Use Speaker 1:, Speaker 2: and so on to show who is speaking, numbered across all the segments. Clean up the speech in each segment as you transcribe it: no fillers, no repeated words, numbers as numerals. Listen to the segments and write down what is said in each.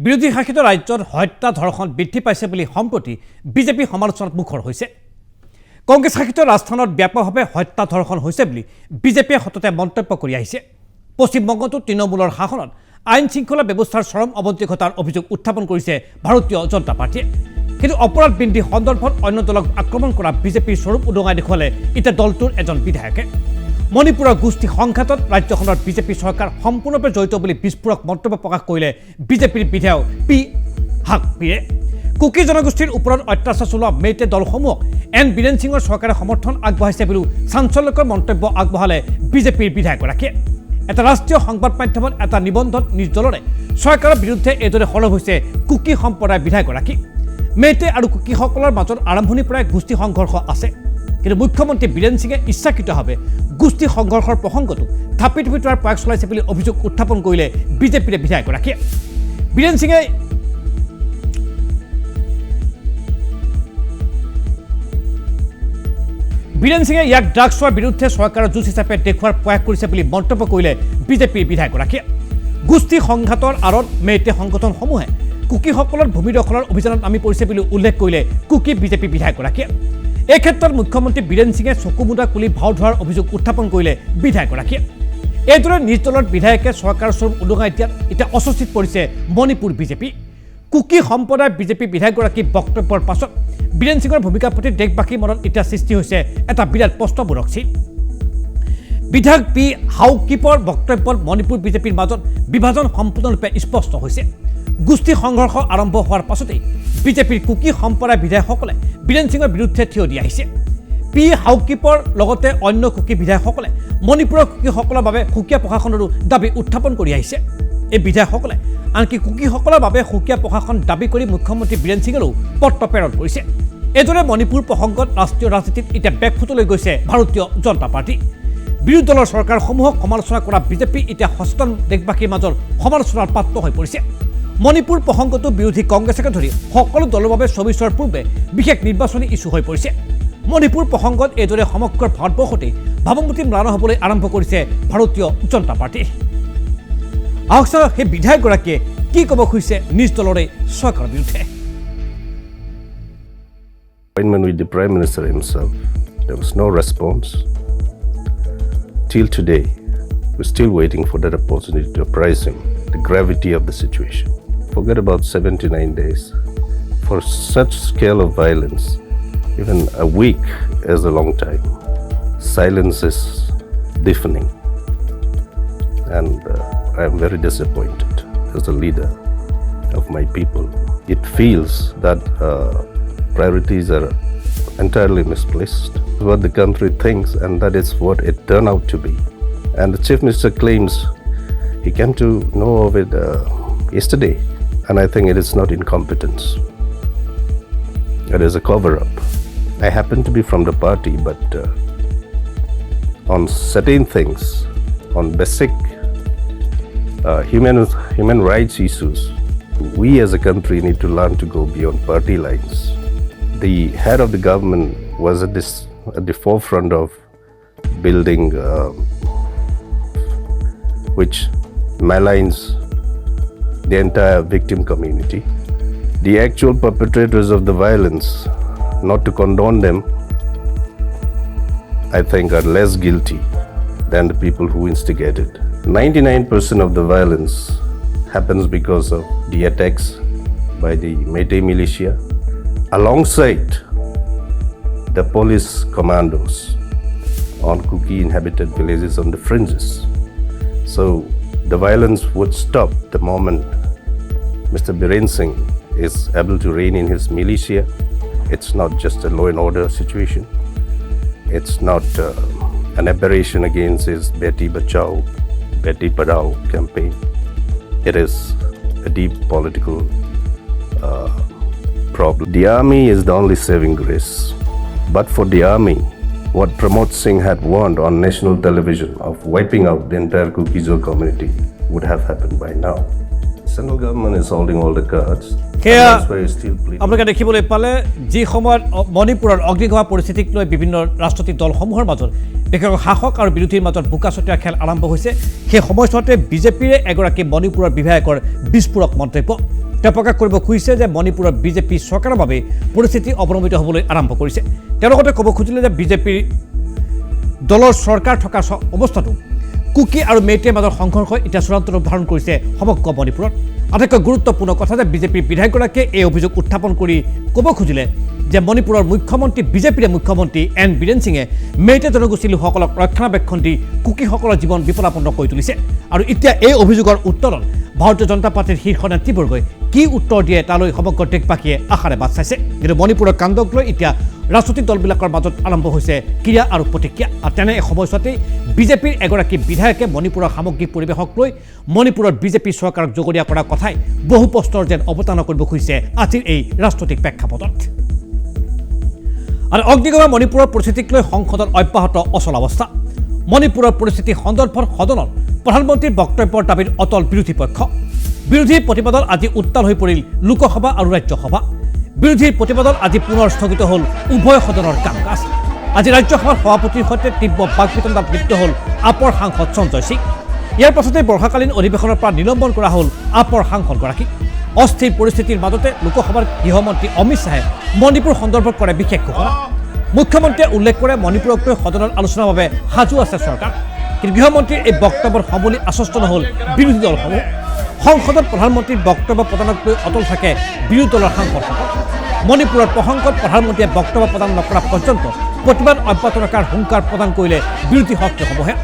Speaker 1: বিৰোধী শাসিত ৰাজ্যত হত্যা ধৰ্ষণ বৃদ্ধি পাইছে বুলি সম্প্ৰতি বিজেপি সমালোচনাত মুখৰ হৈছে। কংগ্ৰেছ শাসিত ৰাজস্থানত ব্যাপকভাৱে হত্যা ধৰ্ষণ হৈছে বুলি বিজেপিয়ে সততে মন্তব্য কৰি আহিছে। পশ্চিমবংগতো তৃণমূলৰ শাসনত আইন শৃংখলা ব্যৱস্থাৰ চৰম অৱনতি ঘটাৰ অভিযোগ উত্থাপন কৰিছে ভাৰতীয় জনতা পাৰ্টীয়ে। কিন্তু অপৰাধ বৃদ্ধি সন্দৰ্ভত অন্য দলক আক্ৰমণ কৰা বিজেপিৰ স্বৰূপ উদঙাই দেখুৱালে এতিয়া দলটোৰ এজন বিধায়কে। মণিপুৰৰ গোষ্ঠী সংঘাতত ৰাজ্যখনৰ বিজেপি চৰকাৰ সম্পূৰ্ণৰূপে জড়িত বুলি বিস্ফোৰক মন্তব্য প্ৰকাশ কৰিলে বিজেপিৰ বিধায়ক পি হাকপিৰে। কুকি জনগোষ্ঠীৰ ওপৰত অত্যাচাৰ চলোৱা মেইটে দলসমূহক এন বীৰেন সিঙৰ চৰকাৰে সমৰ্থন আগবঢ়াইছে বুলিও চাঞ্চল্যকৰ মন্তব্য আগবঢ়ালে বিজেপিৰ বিধায়কগৰাকীয়ে। এটা ৰাষ্ট্ৰীয় সংবাদ মাধ্যমত এটা নিবন্ধত নিজ দলৰে চৰকাৰৰ বিৰুদ্ধে এইদৰে সৰব হৈছে কুকি সম্প্ৰদায়ৰ বিধায়কগৰাকী। মেইটে আৰু কুকিসকলৰ মাজত আৰম্ভণিৰ পৰাই গোষ্ঠী সংঘৰ্ষ আছে, কিন্তু মুখ্যমন্ত্ৰী বীৰেন সিঙে ইচ্ছাকৃতভাৱে গোষ্ঠী সংঘৰ্ষৰ প্ৰসংগটো থাপি থুপি তোলাৰ প্ৰয়াস চলাইছে বুলি অভিযোগ উত্থাপন কৰিলে বিজেপিৰ বিধায়কগৰাকীয়ে। বীৰেন সিঙে ইয়াক ড্ৰাগছৰ বিৰুদ্ধে চৰকাৰৰ যুঁজ হিচাপে দেখুওৱাৰ প্ৰয়াস কৰিছে বুলি মন্তব্য কৰিলে বিজেপিৰ বিধায়কগৰাকীয়ে। গোষ্ঠী সংঘাতৰ আঁৰত মেইটে সংগঠনসমূহে কুকিসকলৰ ভূমি দখলৰ অভিযানত নামি পৰিছে বুলি উল্লেখ কৰিলে কুকি বিজেপি বিধায়কগৰাকীয়ে। এই ক্ষেত্ৰত মুখ্যমন্ত্ৰী বীৰেন সিঙে চকুমুদা কুলি ভাও ধৰাৰ অভিযোগ উত্থাপন কৰিলে বিধায়কগৰাকীয়ে। এইদৰে নিজ দলৰ বিধায়কে চৰকাৰৰ স্বৰূপ উদঙাই দিয়াত এতিয়া অস্বস্তিত পৰিছে মণিপুৰ বিজেপি। কুকি সম্প্ৰদায়ৰ বিজেপি বিধায়কগৰাকীৰ বক্তব্যৰ পাছত বীৰেন সিঙৰ ভূমিকাৰ প্ৰতি দেশবাসীৰ মনত এতিয়া সৃষ্টি হৈছে এটা বিৰাট প্ৰশ্নবোধক চিন। বিধায়ক পি হাউকিপৰ বক্তব্যত মণিপুৰ বিজেপিৰ মাজত বিভাজন সম্পূৰ্ণৰূপে স্পষ্ট হৈছে। গোষ্ঠী সংঘৰ্ষ আৰম্ভ হোৱাৰ পাছতেই বিজেপিৰ কুকি সম্প্ৰদায়ৰ বিধায়কসকলে বীৰেন সিঙৰ বিৰুদ্ধে থিয় দি আহিছে। পি হাউকিপৰ লগতে অন্য কুকি বিধায়কসকলে মণিপুৰৰ কুকিসকলৰ বাবে সুকীয়া প্ৰশাসনৰো দাবী উত্থাপন কৰি আহিছে। এই বিধায়কসকলে আনকি কুকিসকলৰ বাবে সুকীয়া প্ৰশাসন দাবী কৰি মুখ্যমন্ত্ৰী বীৰেন সিঙেও পত্ৰ প্ৰেৰণ কৰিছে। এইদৰে মণিপুৰ প্ৰসংগত ৰাষ্ট্ৰীয় ৰাজনীতিত এতিয়া বেকফুটলৈ গৈছে ভাৰতীয় জনতা পাৰ্টী। বিৰোধী দলৰ চৰকাৰসমূহক সমালোচনা কৰা বিজেপি এতিয়া সচেতন দেশবাসীৰ মাজত সমালোচনাৰ পাত্ৰ হৈ পৰিছে। মণিপুৰ প্ৰসংগতো বিৰোধী কংগ্ৰেছকে ধৰি সকলো দলৰ বাবে ২৪ পূৰ্বে বিশেষ নিৰ্বাচনী ইছ্যু হৈ পৰিছে। মণিপুৰ প্ৰসংগত এইদৰে সমগ্ৰ ভাৰতবৰ্ষতেই ভাবমূৰ্তি ম্লান হ'বলৈ আৰম্ভ কৰিছে ভাৰতীয় জনতা পাৰ্টী। আহক চাওঁ সেই বিধায়কগৰাকীয়ে কি ক'ব খুজিছে নিজ দলৰে চৰকাৰৰ বিৰুদ্ধে।
Speaker 2: With the Prime Minister himself, there was no response. Till today, we're still waiting for that opportunity to apprise him the gravity of the situation. Forget about 79 days. For such scale of violence, even a week is a long time. Silence is deafening. And I am very disappointed as the leader of my people. It feels that priorities are entirely misplaced. What the country thinks, and that is what it turned out to be. And the Chief Minister claims he came to know of it yesterday, and I think it is not incompetence. It is a cover-up. I happen to be from the party, but on certain things, on basic human rights issues, we as a country need to learn to go beyond party lines. The head of the government was at the forefront of building which maligns the entire victim community. The actual perpetrators of the violence, not to condone them, I think are less guilty than the people who instigated. 99% of the violence happens because of the attacks by the Meitei militia alongside the police commandos on Kuki inhabited villages on the fringes. So the violence would stop the moment Mr. Bীৰেন Singh is able to rein in his militia. It's not just a law and order situation. It's not an aberration against his Beti Bachao, Beti Padhao campaign. It is a deep political problem. The army is the only saving grace. But for the army, what Pramod Singh had warned on national television of wiping out the entire Kukizo community would have happened by now. Central government is holding all the cards. That's why it's still pleading.
Speaker 1: আপোনালোকে দেখিবলৈ পালে যি সময়ত মণিপুৰৰ অগ্নিগোৱা পৰিস্থিতিক লৈ বিভিন্ন ৰাজনৈতিক দলসমূহৰ মাজত বিশেষকৈ শাসক আৰু বিৰোধীৰ মাজত বোকাচতীয়া খেল আৰম্ভ হৈছে। সেই সময়ছোৱাতে বিজেপিৰে এগৰাকী মণিপুৰৰ বিধায়কৰ বিস্ফোৰক মন্তব্য। তেওঁ প্ৰকাশ কৰিব খুজিছে যে মণিপুৰৰ বিজেপি চৰকাৰৰ বাবে পৰিস্থিতি অৱনমিত হ'বলৈ আৰম্ভ কৰিছে। তেওঁ লগতে ক'ব খুজিলে যে বিজেপিৰ দলৰ চৰকাৰ থকা অৱস্থাটো কুকি আৰু মেইটেৰ মাজৰ সংঘৰ্ষ এতিয়া চূড়ান্ত ৰূপ ধাৰণ কৰিছে সমগ্ৰ মণিপুৰত। আটাইতকৈ গুৰুত্বপূৰ্ণ কথা যে বিজেপিৰ বিধায়কগৰাকীয়ে এই অভিযোগ উত্থাপন কৰি ক'ব খুজিলে যে মণিপুৰৰ মুখ্যমন্ত্ৰী বিজেপিৰ মুখ্যমন্ত্ৰী এন বীৰেন সিঙে মেইটে জনগোষ্ঠীৰ লোকসকলক ৰক্ষণাবেক্ষণ দি কুকিসকলৰ জীৱন বিপদাপন্ন কৰি তুলিছে। আৰু এতিয়া এই অভিযোগৰ উত্তৰত ভাৰতীয় জনতা পাৰ্টীৰ শীৰ্ষ নেতৃবৰ্গই কি উত্তৰ দিয়ে তালৈ সমগ্ৰ দেশবাসীয়ে আশাৰে বাট চাইছে। কিন্তু মণিপুৰৰ কাণ্ডক লৈ এতিয়া ৰাজনৈতিক দলবিলাকৰ মাজত আৰম্ভ হৈছে ক্ৰিয়া আৰু প্ৰতিক্ৰিয়া। আৰু তেনে সময়ছোৱাতেই বিজেপিৰ এগৰাকী বিধায়কে মণিপুৰৰ সামগ্ৰিক পৰিৱেশক লৈ মণিপুৰত বিজেপি চৰকাৰক জগৰীয়া কৰাৰ কথাই বহু প্ৰশ্নৰ যেন অৱতাৰণা কৰিব খুজিছে আজিৰ এই ৰাজনৈতিক প্ৰেক্ষাপটত। আৰু অগ্নিগড় মণিপুৰৰ পৰিস্থিতিক লৈ সংসদত অব্যাহত অচলাৱস্থা। মণিপুৰৰ পৰিস্থিতি সন্দৰ্ভত সদনত প্ৰধানমন্ত্ৰীৰ বক্তব্যৰ দাবীত অটল বিৰোধী পক্ষ। বিৰোধীৰ প্ৰতিবাদত আজি উত্তাল হৈ পৰিল লোকসভা আৰু ৰাজ্যসভা। বিৰোধীৰ প্ৰতিবাদত আজি পুনৰ স্থগিত হ'ল উভয় সদনৰ কাম কাজ। আজি ৰাজ্যসভাৰ সভাপতিৰ সৈতে তীব্ৰ বাকবিতণ্ডাত লিপ্ত হ'ল আপৰ সাংসদ সঞ্জয় সিং। ইয়াৰ পাছতে বৰ্ষাকালীন অধিৱেশনৰ পৰা নিলম্বন কৰা হ'ল আপৰ সাংসদগৰাকীক। অস্থিৰ পৰিস্থিতিৰ মাজতে লোকসভাৰ গৃহমন্ত্ৰী অমিত শ্বাহে মণিপুৰ সন্দৰ্ভত কৰে বিশেষ ঘোষণা। মুখ্যমন্ত্ৰীয়ে উল্লেখ কৰে মণিপুৰক লৈ সদনত আলোচনাৰ বাবে সাজু আছে চৰকাৰ। কিন্তু গৃহমন্ত্ৰীৰ এই বক্তব্যৰ সমলি আশ্বস্ত নহ'ল বিৰোধী দলসমূহ। সংসদত প্ৰধানমন্ত্ৰীৰ বক্তব্য প্ৰদানক লৈ অটল থাকে বিৰোধী দলৰ সাংসদসকল। মণিপুৰৰ প্ৰসংগত প্ৰধানমন্ত্ৰীয়ে বক্তব্য প্ৰদান নকৰা পৰ্যন্ত প্ৰতিবাদ অব্যাহত ৰখাৰ হুংকাৰ প্ৰদান কৰিলে বিৰোধী শক্তিসমূহে।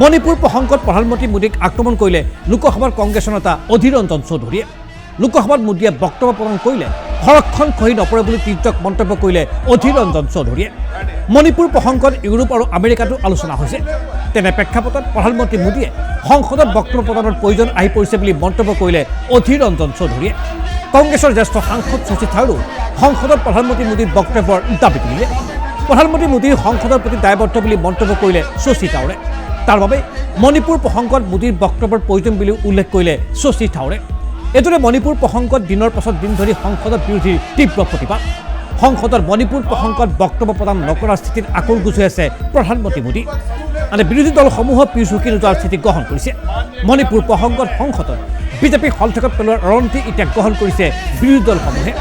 Speaker 1: মণিপুৰ প্ৰসংগত প্ৰধানমন্ত্ৰী মোদীক আক্ৰমণ কৰিলে লোকসভাৰ কংগ্ৰেছৰ নেতা অধীৰ ৰঞ্জন চৌধুৰীয়ে। লোকসভাত মোদীয়ে বক্তব্য প্ৰদান কৰিলে সংৰক্ষণ খহি নপৰে বুলি তীৰ্যক মন্তব্য কৰিলে অধীৰ ৰঞ্জন চৌধুৰীয়ে। মণিপুৰ প্ৰসংগত ইউৰোপ আৰু আমেৰিকাতো আলোচনা হৈছে। তেনে প্ৰেক্ষাপটত প্ৰধানমন্ত্ৰী মোদীয়ে সংসদত বক্তব্য প্ৰদানৰ প্ৰয়োজন আহি পৰিছে বুলি মন্তব্য কৰিলে অধীৰ ৰঞ্জন চৌধুৰীয়ে। কংগ্ৰেছৰ জ্যেষ্ঠ সাংসদ শশী থাৰুৰো সংসদত প্ৰধানমন্ত্ৰী মোদীৰ বক্তব্যৰ দাবী তুলিলে। প্ৰধানমন্ত্ৰী মোদীৰ সংসদৰ প্ৰতি দায়বদ্ধ বুলি মন্তব্য কৰিলে শশী থাৰুৰে। তাৰ বাবে মণিপুৰ প্ৰসংগত মোদীৰ বক্তব্যৰ প্ৰয়োজন বুলি উল্লেখ কৰিলে শশী থাৰুৰে। এইদৰে মণিপুৰ প্ৰসংগত দিনৰ পাছত দিন ধৰি সংসদত বিৰোধীৰ তীব্ৰ প্ৰতিবাদ। সংসদৰ মণিপুৰ প্ৰসংগত বক্তব্য প্ৰদান নকৰাৰ স্থিতিত আকুল গুচি আছে প্ৰধানমন্ত্ৰী মোদী। মানে বিৰোধী দলসমূহৰ পিছ হুকি নোযোৱাৰ স্থিতি গ্ৰহণ কৰিছে। মণিপুৰ প্ৰসংগত সংসদত বিজেপিক হলঠেকত পেলোৱাৰ ৰণনীতি এতিয়া গ্ৰহণ কৰিছে বিৰোধী দলসমূহে।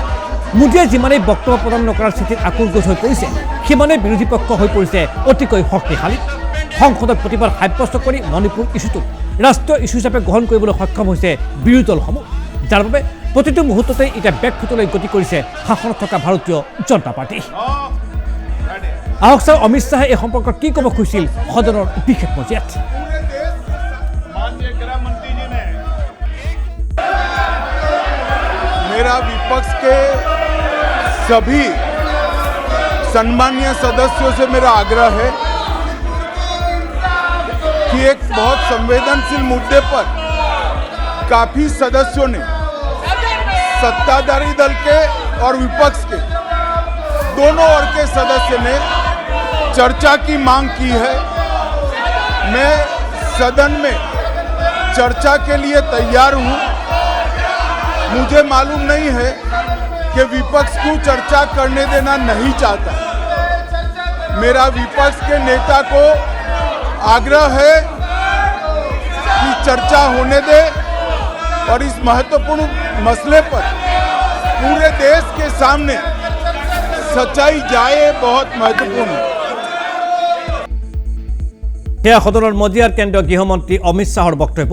Speaker 1: মোদীয়ে যিমানেই বক্তব্য প্ৰদান নকৰাৰ স্থিতিত আকুল গোচ হৈ পৰিছে সিমানেই বিৰোধী পক্ষ হৈ পৰিছে অতিকৈ শক্তিশালী। সংসদত প্ৰতিবাদ সাব্যস্ত কৰি মণিপুৰ ইছ্যুটোক ৰাষ্ট্ৰীয় ইছ্যু হিচাপে গ্ৰহণ কৰিবলৈ সক্ষম হৈছে বিৰোধী দলসমূহ, যাৰ বাবে প্ৰতিটো মুহূৰ্ততে এতিয়া বেকফুটলৈ গতি কৰিছে শাসনত থকা ভাৰতীয় জনতা পাৰ্টি। আহক চাওঁ অমিত শ্বাহে এই সম্পৰ্কত কি ক'ব খুজিছিল সদনৰ বিশেষ মজিয়াত।
Speaker 3: मेरा विपक्ष के सभी सम्मानीय सदस्यों से मेरा आग्रह है कि एक बहुत संवेदनशील मुद्दे पर काफी सदस्यों ने सत्ताधारी दल के और विपक्ष के दोनों ओर के सदस्य ने चर्चा की मांग की है। मैं सदन में चर्चा के लिए तैयार हूं। मुझे मालूम नहीं है कि विपक्ष को चर्चा करने देना नहीं चाहता। मेरा विपक्ष के नेता को आग्रह है कि चर्चा होने दे और इस महत्वपूर्ण मसले पर पूरे देश के सामने सच्चाई जाए, बहुत महत्वपूर्ण है।
Speaker 1: সেয়া সদনৰ মজিয়াৰ কেন্দ্ৰীয় গৃহমন্ত্ৰী অমিত শ্বাহৰ বক্তব্য।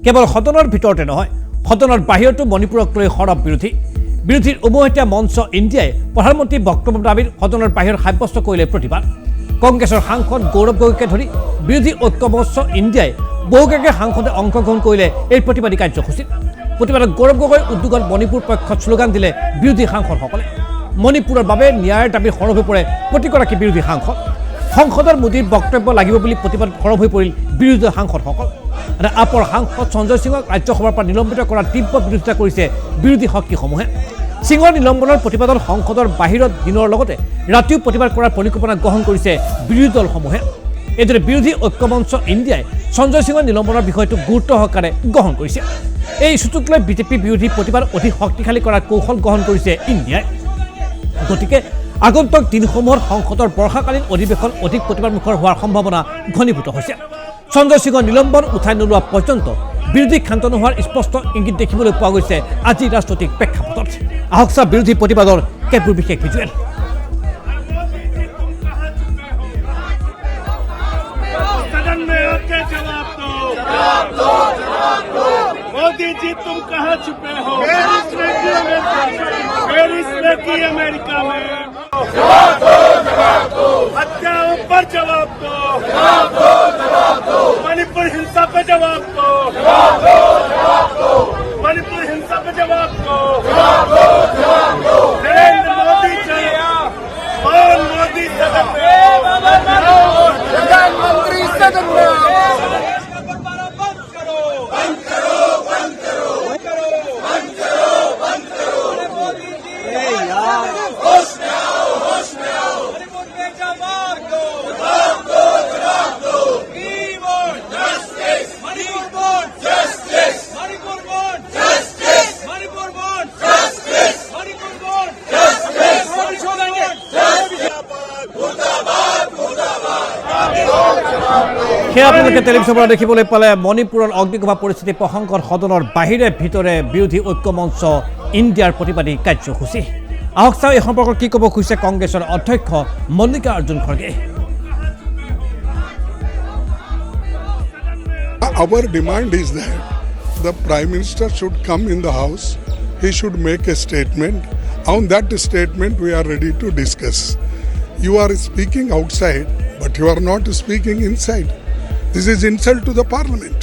Speaker 1: কেৱল সদনৰ ভিতৰতে নহয়, সদনৰ বাহিৰতো মণিপুৰক লৈ সৰব বিৰোধীৰ উমৈহতীয়া মঞ্চ ইণ্ডিয়াই প্ৰধানমন্ত্ৰীৰ বক্তব্যৰ দাবীত সদনৰ বাহিৰত সাব্যস্ত কৰিলে প্ৰতিবাদ। কংগ্ৰেছৰ সাংসদ গৌৰৱ গগৈকে ধৰি বিৰোধী ঐক্য মঞ্চ ইণ্ডিয়াই বহুকেইগৰাকী সাংসদে অংশগ্ৰহণ কৰিলে এই প্ৰতিবাদী কাৰ্যসূচীত। প্ৰতিবাদত গৌৰৱ গগৈৰ উদ্যোগত মণিপুৰ পক্ষত শ্লোগান দিলে বিৰোধী সাংসদসকলে। মণিপুৰৰ বাবে ন্যায়ৰ দাবীত সৰব হৈ পৰে প্ৰতিগৰাকী বিৰোধী সাংসদ। সংসদৰ মোদীৰ বক্তব্য লাগিব বুলি প্ৰতিবাদত সৰব হৈ পৰিল বিৰোধী সাংসদসকল। আপৰ সাংসদ সঞ্জয় সিঙক ৰাজ্যসভাৰ পৰা নিলম্বিত কৰাৰ তীব্ৰ বিৰোধিতা কৰিছে বিৰোধী শক্তিসমূহে। সিঙৰ নিলম্বনৰ প্ৰতিবাদত সংসদৰ বাহিৰত দিনৰ লগতে ৰাতিও প্ৰতিবাদ কৰাৰ পৰিকল্পনা গ্ৰহণ কৰিছে বিৰোধী দলসমূহে। এইদৰে বিৰোধী ঐক্যমঞ্চ ইণ্ডিয়াই সঞ্জয় সিঙৰ নিলম্বনৰ বিষয়টো গুৰুত্ব সহকাৰে গ্ৰহণ কৰিছে। এই ইছ্যুটোক লৈ বিজেপি বিৰোধী প্ৰতিবাদ অধিক শক্তিশালী কৰাৰ কৌশল গ্ৰহণ কৰিছে ইণ্ডিয়াই। গতিকে আগন্তুক দিনসমূহত সংসদৰ বৰ্ষাকালীন অধিৱেশন অধিক প্ৰতিবাদমুখৰ হোৱাৰ সম্ভাৱনা ঘনীভূত হৈছে। সঞ্জয় সিঙৰ নিলম্বন উঠাই নোলোৱা পৰ্যন্ত বিৰোধী ক্ষান্ত নোহোৱাৰ স্পষ্ট ইংগিত দেখিবলৈ পোৱা গৈছে আজি ৰাজনৈতিক প্ৰেক্ষাপটত। আহক চাওঁ বিৰোধী প্ৰতিবাদৰ কেতবোৰ বিশেষ ভিজুৱেল।
Speaker 4: मोदी जी तुम कहाँ छुपे हो? पेरिस में की अमेरिका में हत्याओं पर जवाब दो, मणिपुर हिंसा पे जवाब दो, मणिपुर हिंसा पे जवाब दो, नरेंद्र मोदी जी और मोदी सदन में, प्रधानमंत्री सदन में
Speaker 1: সেয়া আপোনালোকে টেলিভিশ্যনৰ পৰা দেখিবলৈ পালে মণিপুৰৰ অগ্নিগোভা পৰিস্থিতি প্ৰসংগত সদনৰ বাহিৰে ভিতৰে বিৰোধী ঐক্য মঞ্চ ইণ্ডিয়াৰ প্ৰতিবাদী কাৰ্যসূচী। আহক চাওঁ এই সম্পৰ্কত কি ক'ব খুজিছে কংগ্ৰেছৰ অধ্যক্ষ Mallikarjun Kharge.
Speaker 5: Our demand is that the Prime Minister should come in the House. He should make a statement. On that statement, we are ready to discuss. You are speaking outside, but you are not speaking inside. This is insult to the Parliament.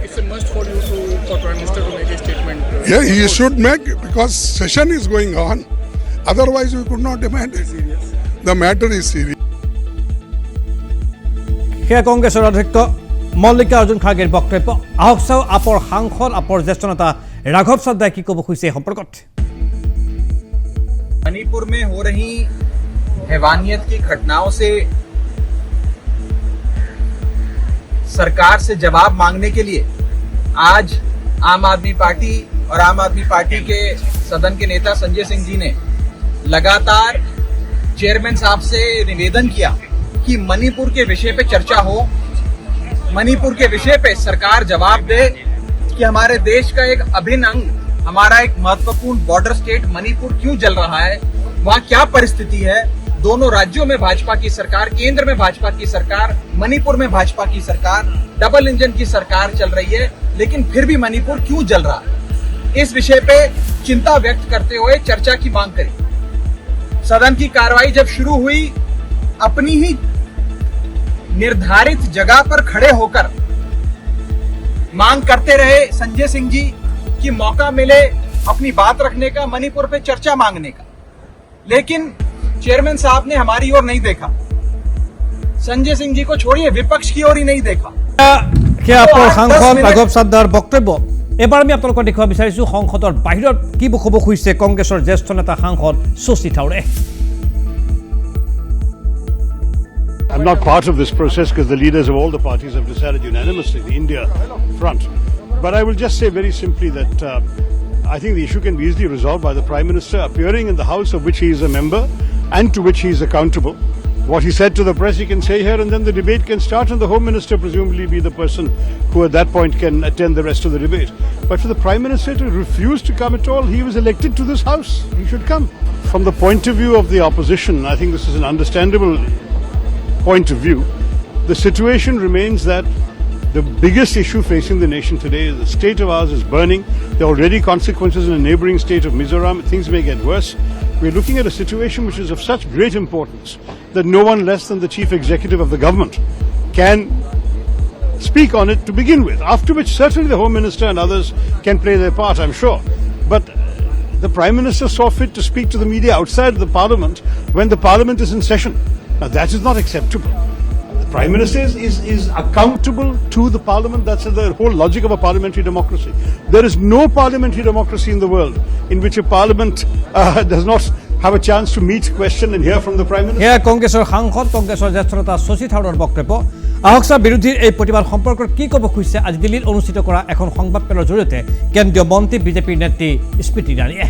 Speaker 6: It's a must for you for Prime Minister to make a statement.
Speaker 5: Yeah, he should make because session is going on. Otherwise, we could not demand it. The matter is serious.
Speaker 1: সেয়া কংগ্ৰেছৰ অধ্যক্ষ মল্লিকাৰ্জুন খাৰ্গেৰ বক্তব্য। আহক চাওঁ আপৰ সাংসদ আপৰ জ্যেষ্ঠ নেতা ৰাঘৱ চাদ্দাই কি ক'ব খুজিছে এই সম্পৰ্কত।
Speaker 7: मणिपुर में हो रही हैवानियत की घटनाओं से सरकार से जवाब मांगने के लिए आज आम आदमी पार्टी और आम आदमी पार्टी के सदन के नेता संजय सिंह जी ने लगातार चेयरमैन साहब से निवेदन किया कि मणिपुर के विषय पे चर्चा हो, मणिपुर के विषय पे सरकार जवाब दे कि हमारे देश का एक अभिन्न अंग, हमारा एक महत्वपूर्ण बॉर्डर स्टेट मणिपुर क्यों जल रहा है, वहाँ क्या परिस्थिति है। दोनों राज्यों में भाजपा की सरकार, केंद्र में भाजपा की सरकार, मणिपुर में भाजपा की सरकार, डबल इंजन की सरकार चल रही है, लेकिन फिर भी मणिपुर क्यों जल रहा है, इस विषय पे चिंता व्यक्त करते हुए चर्चा की मांग करी। सदन की कार्रवाई जब शुरू हुई, अपनी ही निर्धारित जगह पर खड़े होकर मांग करते रहे संजय सिंह जी कि मौका मिले अपनी बात रखने का, मणिपुर पे चर्चा मांगने का, लेकिन चेयरमैन साहब ने हमारी ओर नहीं देखा, संजय सिंह जी को छोड़िए विपक्ष की ओर ही नहीं देखा।
Speaker 1: সেয়া আপৰ সাংসদ ৰাঘৱ চাদ্দাৰ বক্তব্য। এবাৰ আমি আপোনালোকক দেখুৱাব বিচাৰিছোঁ সংসদৰ বাহিৰত কি ক'ব খুজিছে কংগ্ৰেছৰ জ্যেষ্ঠ নেতা সাংসদ শশী থাৰুৰে।
Speaker 8: I'm not part of this process because the leaders of all the parties have decided unanimously, the India front. But I will just say very simply that I think the issue can be easily resolved by the Prime Minister appearing in the House of which he is a member and to which he is accountable. What he said to the press he can say here, and then the debate can start, and the Home Minister presumably be the person who at that point can attend the rest of the debate. But for the Prime Minister to refuse to come at all, he was elected to this House. He should come. From the point of view of the opposition, I think this is an understandable point of view. The situation remains that the biggest issue facing the nation today is the state of ours is burning. There are already consequences in a neighboring state of Mizoram. Things may get worse. We're looking at a situation which is of such great importance that no one less than the chief executive of the government can speak on it to begin with, after which certainly the Home Minister and others can play their part, I'm sure. But the Prime Minister saw fit to speak to the media outside the Parliament when the Parliament is in session. Now that is not acceptable. The Prime Minister is accountable to the Parliament. That's the whole logic of a parliamentary democracy. There is no parliamentary democracy in the world in which a parliament does not have a chance to meet, question and hear from the Prime Minister.
Speaker 1: সেয়া কংগ্ৰেছৰ সাংসদ কংগ্ৰেছৰ জ্যেষ্ঠ নেতা শশী থাৰুৰৰ বক্তব্য। আহক চাওঁ বিৰোধীৰ এই প্ৰতিবাদ সম্পৰ্কত কি ক'ব খুজিছে আজি দিল্লীত অনুষ্ঠিত কৰা এখন সংবাদমেলৰ জৰিয়তে কেন্দ্ৰীয় মন্ত্ৰী বিজেপিৰ নেত্ৰী স্মৃতি ইৰাণীয়ে।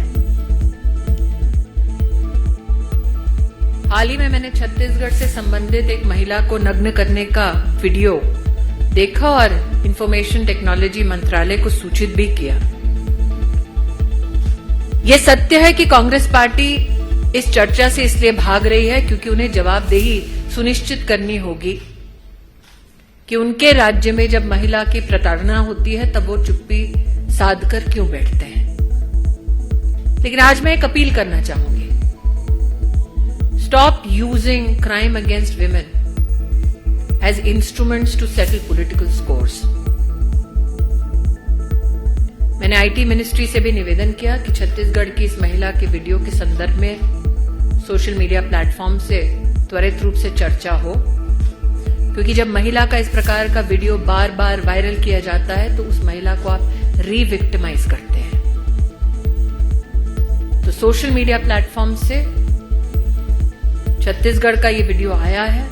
Speaker 9: हाल ही में मैंने छत्तीसगढ़ से संबंधित एक महिला को नग्न करने का वीडियो देखा और इंफॉर्मेशन टेक्नोलॉजी मंत्रालय को सूचित भी किया। यह सत्य है कि कांग्रेस पार्टी इस चर्चा से इसलिए भाग रही है क्योंकि उन्हें जवाबदेही सुनिश्चित करनी होगी कि उनके राज्य में जब महिला की प्रताड़ना होती है तब वो चुप्पी साध कर क्यों बैठते हैं। लेकिन आज मैं एक अपील करना चाहूंगी, stop using crime against women as instruments to settle political scores. मैंने आईटी मिनिस्ट्री से भी निवेदन किया कि छत्तीसगढ़ की इस महिला के वीडियो के संदर्भ में सोशल मीडिया प्लेटफॉर्म से त्वरित रूप से चर्चा हो, क्योंकि जब महिला का इस प्रकार का वीडियो बार बार वायरल किया जाता है तो उस महिला को आप रीविक्टिमाइज करते हैं। तो सोशल मीडिया प्लेटफॉर्म से छत्तीसगढ़ का ये वीडियो आया है,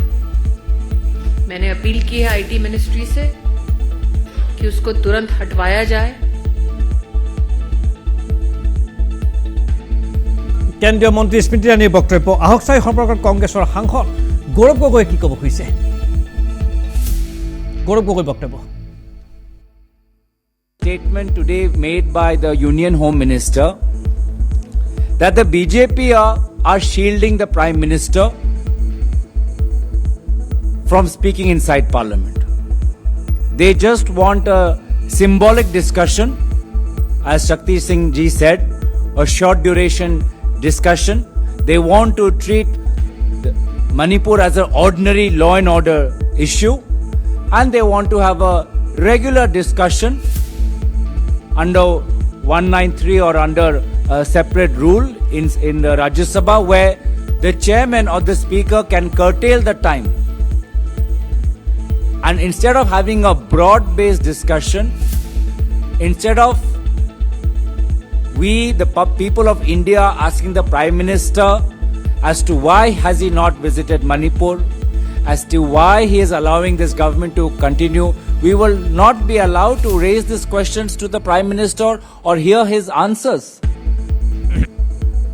Speaker 9: मैंने अपील की है आईटी मिनिस्ट्री से कि उसको तुरंत हटवाया जाए।
Speaker 1: কেন্দ্ৰীয় মন্ত্ৰী স্মৃতি ইৰাণীৰ বক্তব্য। আহক চাই সম্পৰ্কত কংগ্ৰেছৰ সাংসদ গৌৰৱ গগৈ কি ক'ব খুজিছে। গৌৰৱ গগৈ বক্তব্য।
Speaker 10: Statement today made by the Union Home Minister that the BJP are shielding the Prime Minister from speaking inside Parliament. They just want a symbolic discussion, as Shakti Singh ji said, a short duration discussion. They want to treat Manipur as an ordinary law and order issue, and they want to have a regular discussion under 193 or under a separate rule in the Rajya Sabha, where the chairman or the speaker can curtail the time. And instead of having a broad-based discussion, instead of we, the people of India, asking the Prime Minister as to why has he not visited Manipur, as to why he is allowing this government to continue, we will not be allowed to raise these questions to the Prime Minister or hear his answers.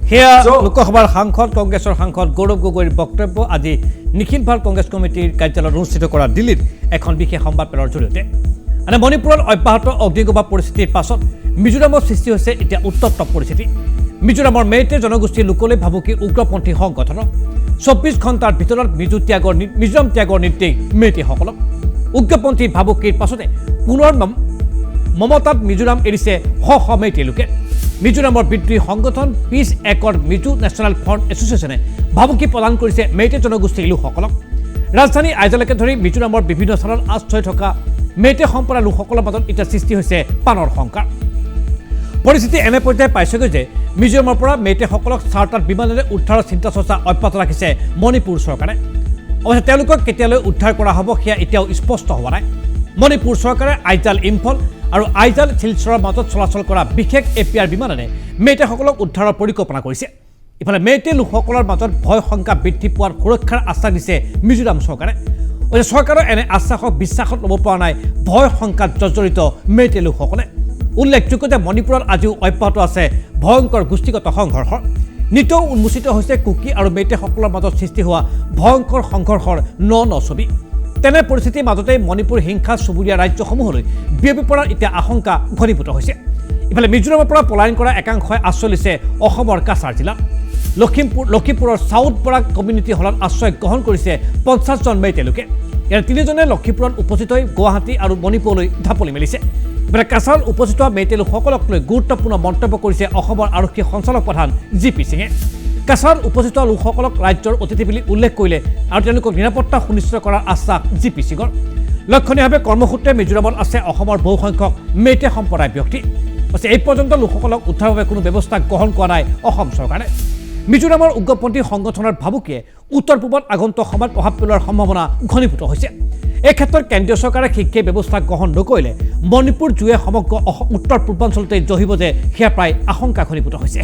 Speaker 1: সেয়া লোকসভাৰ সাংসদ কংগ্ৰেছৰ সাংসদ গৌৰৱ গগৈৰ বক্তব্য আজি নিখিল ভাৰত কংগ্ৰেছ কমিটিৰ কাৰ্যালয়ত অনুষ্ঠিত কৰা দিল্লীত এখন বিশেষ সংবাদমেলৰ জৰিয়তে। মানে মণিপুৰত অব্যাহত অগ্নিগোপা পৰিস্থিতিৰ পাছত মিজোৰামত সৃষ্টি হৈছে এতিয়া উত্তপ্ত পৰিস্থিতি। মিজোৰামৰ মেইটে জনগোষ্ঠীৰ লোকলৈ ভাবুকি উগ্ৰপন্থী সংগঠনৰ 24 ঘণ্টাৰ ভিতৰত মিজোৰাম ত্যাগৰ নিৰ্দেশ মেইটেসকলক। উগ্ৰপন্থী ভাবুকিৰ পাছতে পুনৰ মমতাত মিজোৰাম এৰিছে শ মেইটে লোকে। মিজোৰামৰ বিদ্ৰোহী সংগঠন পিছ একৰ মিজো নেশ্যনেল ফ্ৰণ্ট এছ'চিয়েশ্যনে ভাবুকি প্ৰদান কৰিছে মেইটে জনগোষ্ঠীৰ লোকসকলক। ৰাজধানী আইজলকে ধৰি মিজোৰামৰ বিভিন্ন স্থানত আশ্ৰয় থকা মেইটে সম্প্ৰদায়ৰ লোকসকলৰ মাজত এতিয়া সৃষ্টি হৈছে পানৰ শংকাৰ। পৰিস্থিতি এনে পৰ্যায়ে পাইছেগৈ যে মিজোৰামৰ পৰা মেইটেসকলক চাৰ্টাৰ বিমানেৰে উদ্ধাৰৰ চিন্তা চৰ্চা অব্যাহত ৰাখিছে মণিপুৰ চৰকাৰে। অৱশ্যে তেওঁলোকক কেতিয়ালৈ উদ্ধাৰ কৰা হ'ব সেয়া এতিয়াও স্পষ্ট হোৱা নাই। মণিপুৰ চৰকাৰে আইজাল ইম্ফল আৰু আইজাল শিলচৰৰ মাজত চলাচল কৰা বিশেষ APR বিমানেৰে মেইটেসকলক উদ্ধাৰৰ পৰিকল্পনা কৰিছে। ইফালে মেইটে লোকসকলৰ মাজত ভয় শংকা বৃদ্ধি পোৱাৰ সুৰক্ষাৰ আশ্বাস দিছে মিজোৰাম চৰকাৰে। চৰকাৰৰ এনে আশ্বাসক বিশ্বাসত ল'ব পৰা নাই ভয় শংকাত জৰ্জৰিত মেইটে লোকসকলে। উল্লেখযোগ্য যে মণিপুৰত আজিও অব্যাহত আছে ভয়ংকৰ গোষ্ঠীগত সংঘৰ্ষ। নিতৌ উন্মোচিত হৈছে কুকি আৰু মেইটেসকলৰ মাজত সৃষ্টি হোৱা ভয়ংকৰ সংঘৰ্ষৰ ন ছবি। তেনে পৰিস্থিতিৰ মাজতে মণিপুৰ হিংসা চুবুৰীয়া ৰাজ্যসমূহলৈ বিয়পি পৰাৰ এতিয়া আশংকা ঘনীভূত হৈছে। ইফালে মিজোৰামৰ পৰা পলায়ন কৰা একাংশই আশ্ৰয় লৈছে অসমৰ কাছাৰ জিলাত। লখিমপুৰৰ চাউথ বৰাক কমিউনিটি হলত আশ্ৰয় গ্ৰহণ কৰিছে 50 জন মেইটে লোকে। ইয়াৰ 3 জনে লখিমপুৰত উপস্থিত হৈ গুৱাহাটী আৰু মণিপুৰলৈ ঢাপলি মেলিছে। ইফালে কাছাৰত উপস্থিত হোৱা মেইটে লোকসকলক লৈ গুৰুত্বপূৰ্ণ মন্তব্য কৰিছে অসমৰ আৰক্ষী সঞ্চালক প্ৰধান GP সিঙে। কাছাৰত উপস্থিত লোকসকলক ৰাজ্যৰ অতিথি বুলি উল্লেখ কৰিলে আৰু তেওঁলোকক নিৰাপত্তা সুনিশ্চিত কৰাৰ আশ্বাস GP সিঙৰ। লক্ষণীয়ভাৱে কৰ্মসূত্ৰে মিজোৰামত আছে অসমৰ বহুসংখ্যক মেইটে সম্প্ৰদায়ৰ ব্যক্তি। এই পৰ্যন্ত লোকসকলক উদ্ধাৰৰ বাবে কোনো ব্যৱস্থা গ্ৰহণ কৰা নাই অসম চৰকাৰে। মিজোৰামৰ উগ্ৰপন্থী সংগঠনৰ ভাবুকিয়ে উত্তৰ পূবত আগন্তুক সময়ত প্ৰভাৱ পেলোৱাৰ সম্ভাৱনা ঘনীভূত হৈছে। এই ক্ষেত্ৰত কেন্দ্ৰীয় চৰকাৰে শীঘ্ৰে ব্যৱস্থা গ্ৰহণ নকৰিলে মণিপুৰ জুয়ে সমগ্ৰ উত্তৰ পূৰ্বাঞ্চলতে জহিব যে সেয়া প্ৰায় আশংকা ঘনীভূত হৈছে।